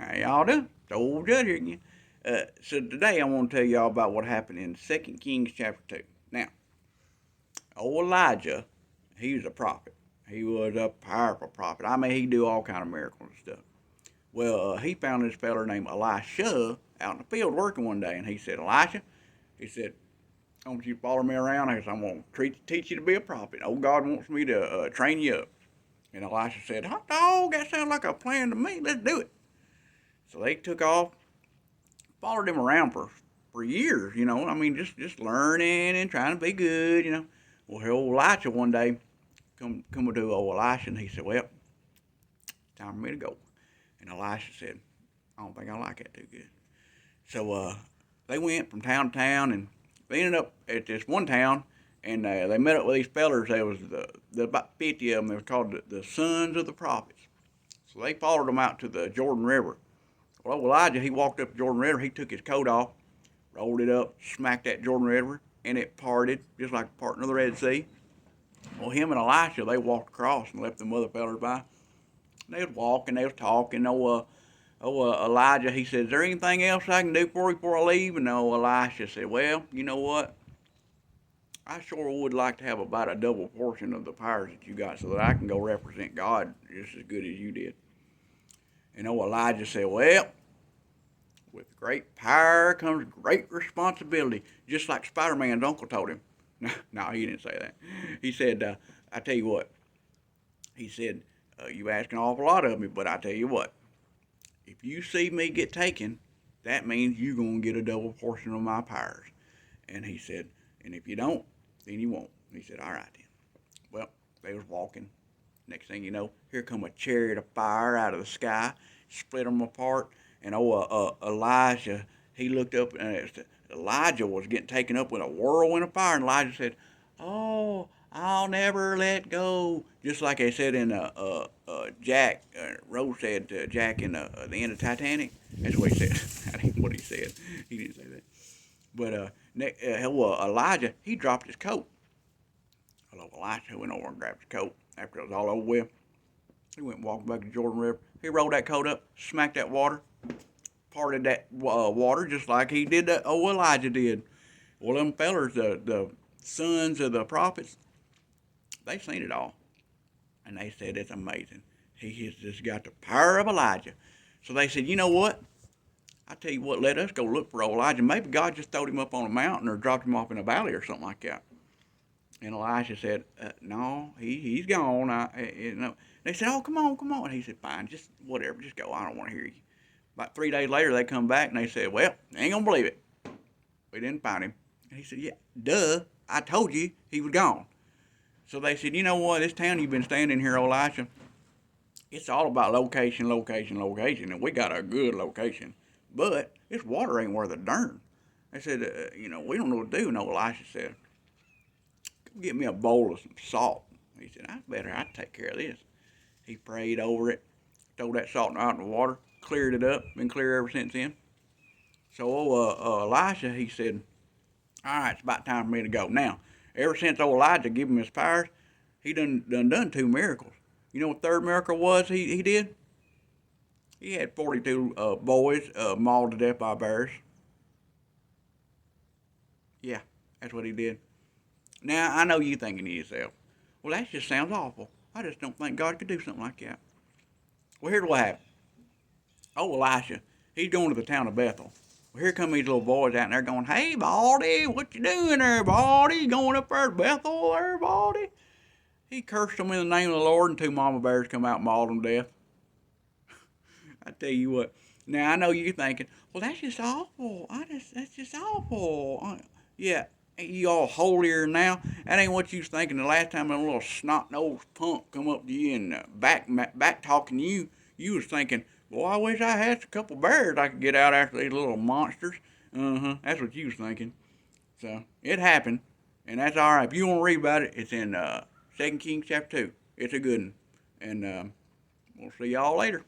How y'all doing? It's old Judge here again. So today I want to tell y'all about what happened in 2 Kings chapter 2. Now, old Elijah, he was a prophet. He was a powerful prophet. I mean, he do all kind of miracles and stuff. Well, he found this feller named Elisha out in the field working one day, and he said, Elisha, he said, I want you to follow me around. I said, I'm going to teach you to be a prophet. Oh, God wants me to train you up. And Elisha said, hot dog, that sounds like a plan to me. Let's do it. So they took off, followed him around for years, I mean, just learning and trying to be good. Well, here old Elisha one day come to old Elisha, and he said, well, it's time for me to go. And Elisha said, I don't think I like that too good. So they went from town to town, and they ended up at this one town, and they met up with these fellers. There was about 50 of them. They were called the sons of the prophets. So they followed them out to the Jordan River. Well, Elijah, he walked up the Jordan River. He took his coat off, rolled it up, smacked that Jordan River, and it parted just like parting of the Red Sea. Well, him and Elisha, they walked across and left them other fellers by. They was walking, they was talking. Elijah, he said, is there anything else I can do for you before I leave? And Elisha said, well, you know what? I sure would like to have about a double portion of the powers that you got so that I can go represent God just as good as you did. And Elijah said, well, with great power comes great responsibility, just like Spider-Man's uncle told him. No, he didn't say that. He said, I tell you what, he said, you ask an awful lot of me, but I tell you what, if you see me get taken, that means you're going to get a double portion of my powers. And he said, and if you don't, then you won't. And he said, all right then. Well, they was walking. Next thing you know, here come a chariot of fire out of the sky, split them apart. And Elijah, he looked up, and Elijah was getting taken up with a whirlwind of fire. And Elijah said, oh, I'll never let go. Just like they said in Jack, Rose said to Jack in the end of Titanic. That's what he said. That ain't what he said. He didn't say that. But Elijah, he dropped his coat. Elisha went over and grabbed his coat after it was all over with. He went walking back to the Jordan River. He rolled that coat up, smacked that water, parted that water just like he did that Elijah did. Well, them fellers, the sons of the prophets, they seen it all. And they said, it's amazing. He has just got the power of Elijah. So they said, you know what? I tell you what, let us go look for Elijah. Maybe God just throwed him up on a mountain or dropped him off in a valley or something like that. And Elisha said, no, he's gone. They said, oh, come on. And he said, fine, just whatever, just go. I don't want to hear you. About 3 days later, they come back and they said, well, ain't going to believe it. We didn't find him. And he said, yeah, duh, I told you he was gone. So they said, you know what, this town you've been standing here, Elisha, it's all about location, and we got a good location. But this water ain't worth a darn. They said, we don't know what to do. And Elisha said, come get me a bowl of some salt. He said, I'd take care of this. He prayed over it, threw that salt out in the water, cleared it up, been clear ever since then. So Elisha, he said, all right, it's about time for me to go. Now, ever since Elijah gave him his powers, he done 2 miracles. You know what the third miracle was he did? He had 42 boys mauled to death by bears. Yeah, that's what he did. Now, I know you thinking to yourself, well, that just sounds awful. I just don't think God could do something like that. Well, here's what happened. Elisha, he's going to the town of Bethel. Well, here come these little boys out there going, hey, Baldy, what you doing there, Baldy? You going up there to Bethel there, Baldy? He cursed them in the name of the Lord, and 2 mama bears come out and mauled them to death. I tell you what. Now, I know you're thinking, well, that's just awful. That's just awful. Yeah, you all holier now. That ain't what you was thinking the last time a little snot-nosed punk come up to you and back talking you. You was thinking, well, I wish I had a couple bears I could get out after these little monsters. That's what you was thinking. So, it happened, and that's all right. If you want to read about it, it's in 2 Kings chapter 2. It's a good one. And we'll see y'all later.